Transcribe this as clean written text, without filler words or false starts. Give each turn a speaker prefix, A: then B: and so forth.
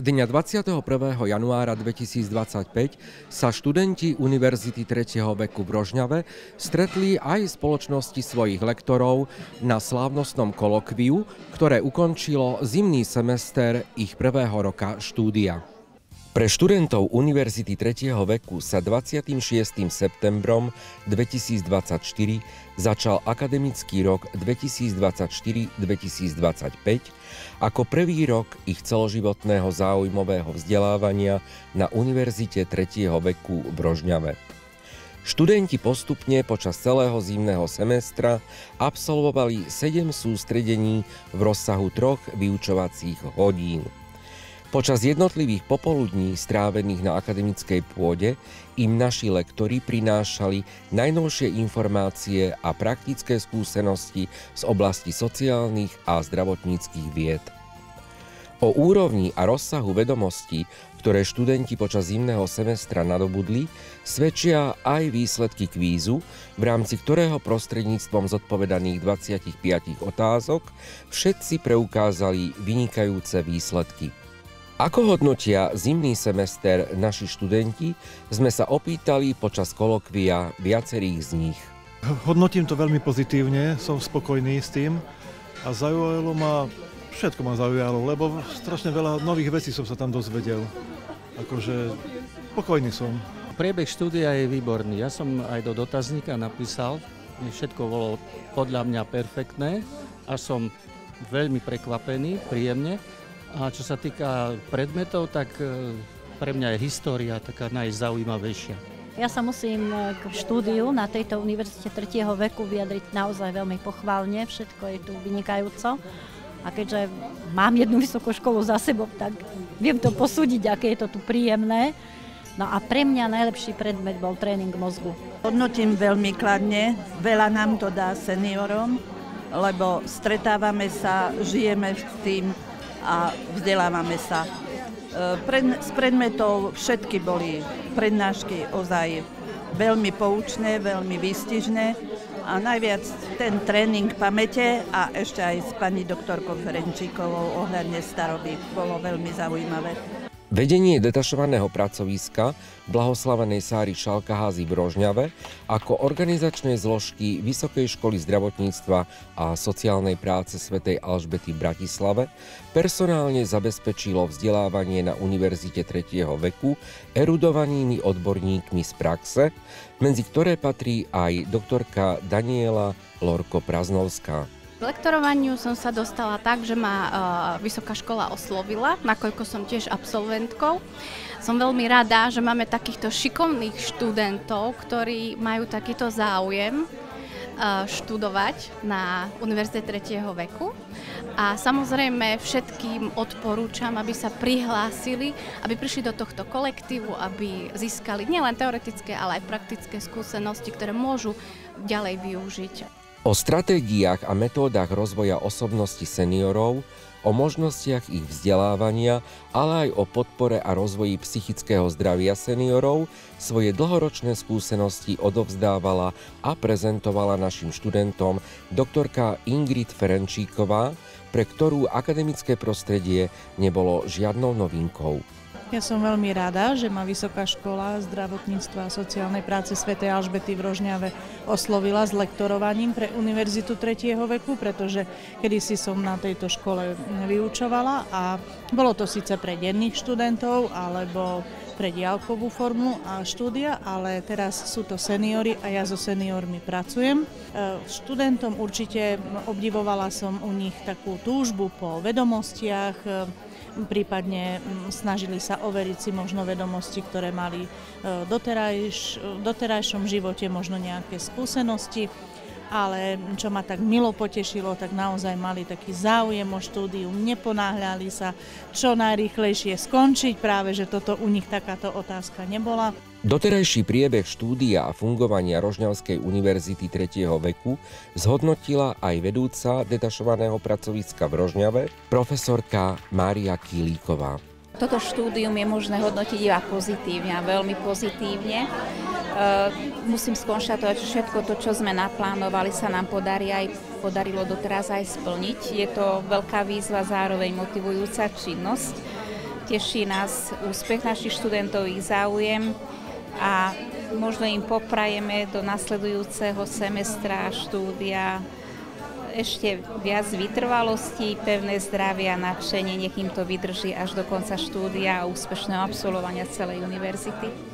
A: Dňa 21. januára 2025 sa študenti Univerzity 3. veku v Rožňave stretli aj v spoločnosti svojich lektorov na slávnostnom kolokviu, ktoré ukončilo zimný semester ich prvého roka štúdia. Pre študentov Univerzity 3. veku sa 26. septembrom 2024 začal akademický rok 2024-2025 ako prvý rok ich celoživotného záujmového vzdelávania na Univerzite 3. veku v Rožňave. Študenti postupne počas celého zimného semestra absolvovali 7 sústredení v rozsahu 3 vyučovacích hodín. Počas jednotlivých popoludní strávených na akademickej pôde im naši lektori prinášali najnovšie informácie a praktické skúsenosti z oblasti sociálnych a zdravotníckych vied. O úrovni a rozsahu vedomostí, ktoré študenti počas zimného semestra nadobudli, svedčia aj výsledky kvízu, v rámci ktorého prostredníctvom zodpovedaných 25 otázok všetci preukázali vynikajúce výsledky. Ako hodnotia zimný semester naši študenti, sme sa opýtali počas kolokvia viacerých z nich.
B: Hodnotím to veľmi pozitívne, som spokojný s tým a zaujalo ma, všetko ma zaujalo, lebo strašne veľa nových vecí som sa tam dozvedel. Akože spokojný som.
C: Priebeh štúdia je výborný. Ja som aj do dotazníka napísal, všetko bolo podľa mňa perfektné a som veľmi prekvapený, príjemne. A čo sa týka predmetov, tak pre mňa je história taká najzaujímavejšia.
D: Ja sa musím k štúdiu na tejto Univerzite 3. veku vyjadriť naozaj veľmi pochválne. Všetko je tu vynikajúco. A keďže mám jednu vysokú školu za sebou, tak viem to posúdiť, aké je to tu príjemné. No a pre mňa najlepší predmet bol tréning mozgu.
E: Hodnotím veľmi kladne. Veľa nám to dá seniorom, lebo stretávame sa, žijeme s tým a vzdelávame sa. Z predmetov všetky boli prednášky ozaj veľmi poučné, veľmi výstižné a najviac ten tréning pamäte a ešte aj s pani doktorkou Ferenčíkovou ohľadne staroby bolo veľmi zaujímavé.
A: Vedenie detašovaného pracoviska blahoslavenej Sáry Šalkaházy v Rožňave ako organizačné zložky Vysokej školy zdravotníctva a sociálnej práce svätej Alžbety v Bratislave personálne zabezpečilo vzdelávanie na Univerzite 3. veku erudovanými odborníkmi z praxe, medzi ktoré patrí aj doktorka Daniela Lorko-Praznovská.
F: K lektorovaniu som sa dostala tak, že ma vysoká škola oslovila, nakoľko som tiež absolventkou. Som veľmi rada, že máme takýchto šikovných študentov, ktorí majú takýto záujem študovať na Univerzite 3. veku. A samozrejme všetkým odporúčam, aby sa prihlásili, aby prišli do tohto kolektívu, aby získali nielen teoretické, ale aj praktické skúsenosti, ktoré môžu ďalej využiť.
A: O stratégiách a metódach rozvoja osobnosti seniorov, o možnostiach ich vzdelávania, ale aj o podpore a rozvoji psychického zdravia seniorov svoje dlhoročné skúsenosti odovzdávala a prezentovala našim študentom doktorka Ingrid Ferenčíková, pre ktorú akademické prostredie nebolo žiadnou novinkou.
G: Ja som veľmi rada, že ma Vysoká škola zdravotníctva a sociálnej práce svätej Alžbety v Rožňave oslovila s lektorovaním pre Univerzitu 3. veku, pretože kedysi som na tejto škole vyučovala a bolo to síce pre denných študentov alebo pre diaľkovú formu a štúdia, ale teraz sú to seniori a ja so seniormi pracujem. Študentom určite obdivovala som u nich takú túžbu po vedomostiach, prípadne snažili sa overiť si možno vedomosti, ktoré mali v doterajšom živote, možno nejaké skúsenosti, ale čo ma tak milo potešilo, tak naozaj mali taký záujem o štúdium, neponáhľali sa čo najrýchlejšie skončiť, práve že toto u nich takáto otázka nebola.
A: Doterajší priebeh štúdia a fungovania Rožňavskej univerzity 3. veku zhodnotila aj vedúca detašovaného pracoviska v Rožňave, profesorka Mária Kýlíková.
H: Toto štúdium je možné hodnotiť iba pozitívne a veľmi pozitívne. Musím skonštatovať, že všetko to, čo sme naplánovali, sa nám podarilo doteraz aj splniť. Je to veľká výzva, zároveň motivujúca činnosť. Teší nás úspech našich študentov, ich záujem a možno im poprajeme do nasledujúceho semestra štúdia ešte viac vytrvalosti, pevné zdravie a nadšenie, nech im to vydrží až do konca štúdia a úspešného absolvovania celej univerzity.